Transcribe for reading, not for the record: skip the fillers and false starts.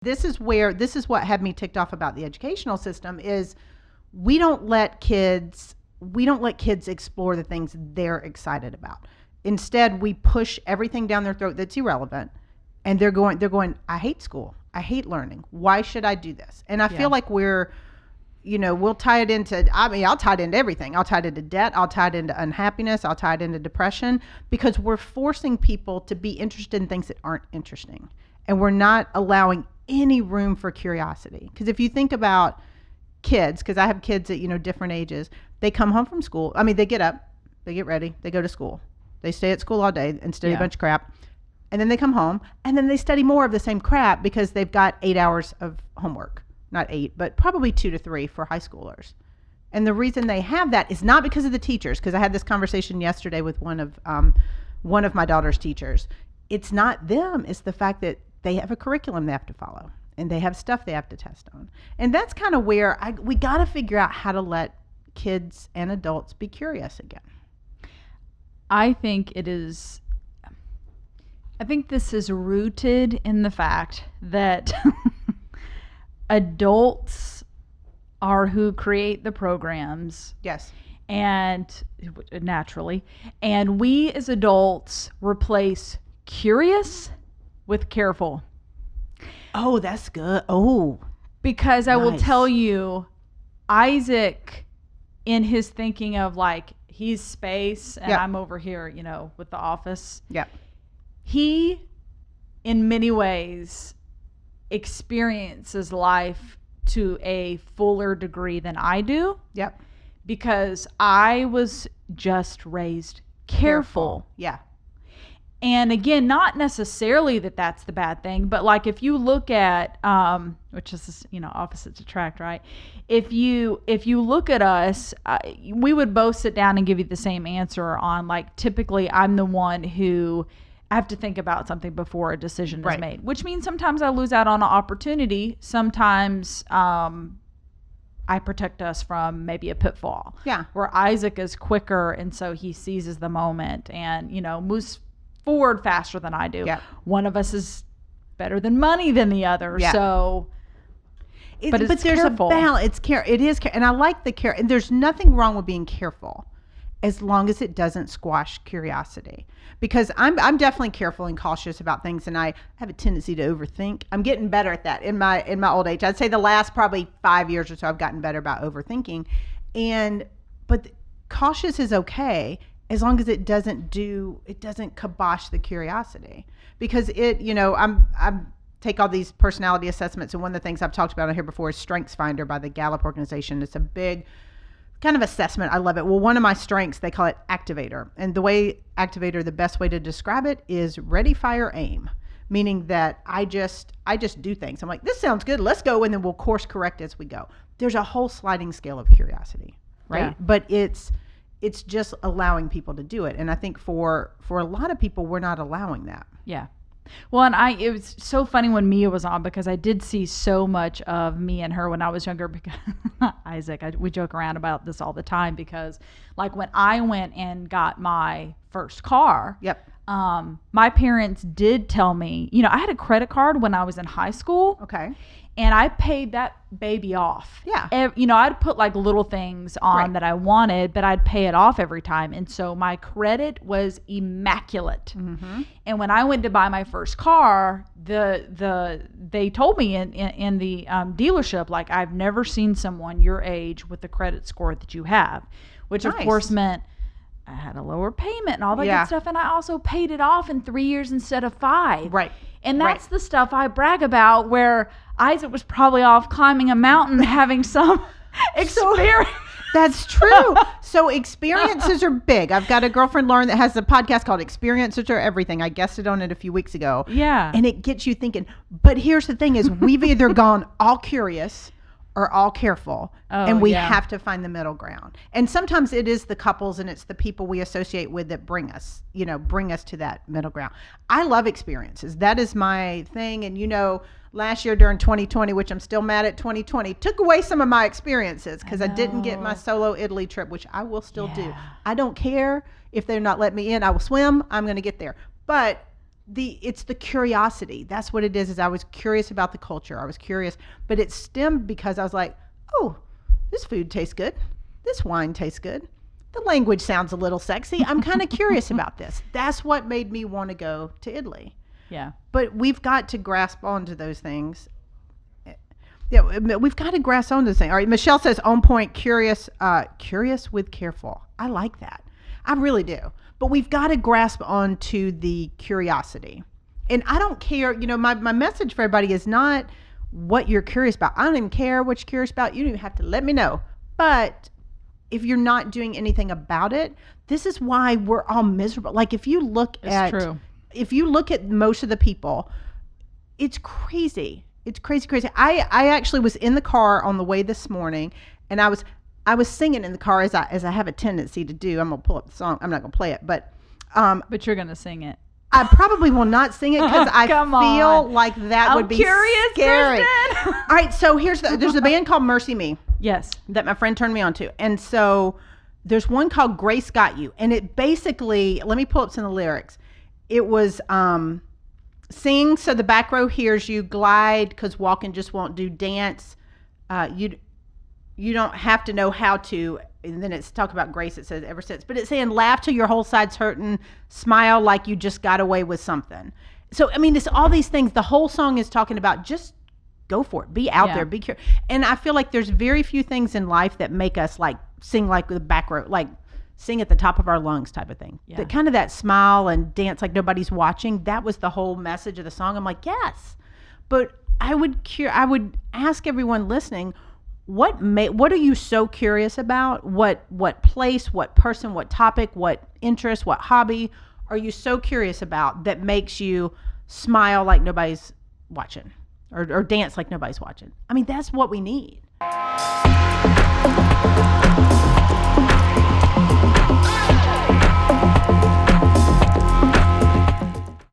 This is what had me ticked off about the educational system is we don't let kids explore the things they're excited about. Instead, we push everything down their throat that's irrelevant, and they're going, I hate school. I hate learning. Why should I do this? And I feel like we'll tie it into, I'll tie it into everything. I'll tie it into debt. I'll tie it into unhappiness. I'll tie it into depression, because we're forcing people to be interested in things that aren't interesting. And we're not allowing any room for curiosity. Because if you think about kids, because I have kids at, different ages, they come home from school. They get up, they get ready, they go to school. They stay at school all day and study a bunch of crap. And then they come home and then they study more of the same crap because they've got 8 hours of homework. Not 8, but probably 2 to 3 for high schoolers. And the reason they have that is not because of the teachers, because I had this conversation yesterday with one of my daughter's teachers. It's not them. It's the fact that they have a curriculum they have to follow, and they have stuff they have to test on. And that's kind of where we got to figure out how to let kids and adults be curious again. I think this is rooted in the fact that adults are who create the programs. Yes. And naturally, and we as adults replace curious with careful. Oh, that's good. Oh, because I will tell you, Isaac, in his thinking of like, he's space and I'm over here, with the office. Yeah. He, in many ways, experiences life to a fuller degree than I do. Yep. Because I was just raised careful. Yeah. And again, not necessarily that that's the bad thing, but like if you look at, which is, opposites attract, right? If you look at us, we would both sit down and give you the same answer on like, typically I'm the one who I have to think about something before a decision is made, which means sometimes I lose out on an opportunity. Sometimes, I protect us from maybe a pitfall. Yeah. Where Isaac is quicker, and so he seizes the moment and, moves forward faster than I do. Yeah. One of us is better than money than the other. Yeah. So, but there's careful. A balance. It is, and I like the care. And there's nothing wrong with being careful, as long as it doesn't squash curiosity. Because I'm definitely careful and cautious about things, and I have a tendency to overthink. I'm getting better at that in my old age. I'd say the last probably 5 years or so, I've gotten better about overthinking. But cautious is okay, as long as it doesn't kibosh the curiosity. Because I'm take all these personality assessments, and one of the things I've talked about on here before is StrengthsFinder by the Gallup organization. It's a big kind of assessment. I love it. Well, one of my strengths, they call it activator. And the best way to describe it is ready, fire, aim. Meaning that I just do things. I'm like, this sounds good. Let's go. And then we'll course correct as we go. There's a whole sliding scale of curiosity, right? Yeah. But it's just allowing people to do it. And I think for a lot of people, we're not allowing that. Yeah. Well, and it was so funny when Mia was on, because I did see so much of me and her when I was younger. Because Isaac, we joke around about this all the time, because like when I went and got my first car, my parents did tell me, I had a credit card when I was in high school. Okay. And I paid that baby off. Yeah. I'd put like little things on that I wanted, but I'd pay it off every time. And so my credit was immaculate. Mm-hmm. And when I went to buy my first car, they told me in the dealership, like, I've never seen someone your age with the credit score that you have, which of course meant I had a lower payment and all that good stuff. And I also paid it off in 3 years instead of 5. Right. And that's the stuff I brag about, where Isaac was probably off climbing a mountain having some experience. That's true. So experiences are big. I've got a girlfriend, Lauren, that has a podcast called Experiences Are Everything. I guested on it a few weeks ago. Yeah. And it gets you thinking. But here's the thing is, we've either gone all curious or all careful. And we have to find the middle ground. And sometimes it is the couples and it's the people we associate with that bring us to that middle ground. I love experiences. That is my thing. And last year during 2020, which I'm still mad at 2020, took away some of my experiences because I didn't get my solo Italy trip, which I will still do. I don't care if they're not letting me in. I will swim. I'm going to get there. But it's the curiosity. That's what it is I was curious about the culture. I was curious, but it stemmed because I was like, oh, this food tastes good. This wine tastes good. The language sounds a little sexy. I'm kind of curious about this. That's what made me want to go to Italy. Yeah. But we've got to grasp onto those things. Yeah, we've got to grasp onto this thing. All right, Michelle says, on point, curious with careful. I like that. I really do. But we've got to grasp onto the curiosity. And I don't care, my message for everybody is not what you're curious about. I don't even care what you're curious about. You don't even have to let me know. But if you're not doing anything about it, this is why we're all miserable. Like if you look at most of the people, it's crazy. It's crazy. I actually was in the car on the way this morning, and I was singing in the car as I have a tendency to do. I'm gonna pull up the song. I'm not gonna play it, but you're gonna sing it. I probably will not sing it because I feel like that would be curious, scary. All right, so there's a band called Mercy Me. Yes. That my friend turned me on to. And so there's one called Grace Got You. And it basically, let me pull up some of the lyrics. It was sing so the back row hears you, glide because walking just won't do, dance. You don't have to know how to. And then it's talk about grace, it says ever since. But it's saying laugh till your whole side's hurting, smile like you just got away with something. So, I mean, it's all these things. The whole song is talking about just go for it. Be out there. Be curious. And I feel like there's very few things in life that make us like sing like the back row, like sing at the top of our lungs type of thing. Yeah. That kind of that smile and dance like nobody's watching. That was the whole message of the song. I'm like, yes. But I would ask everyone listening, what are you so curious about? What place, what person, what topic, what interest, what hobby are you so curious about that makes you smile like nobody's watching or dance like nobody's watching? I mean, that's what we need.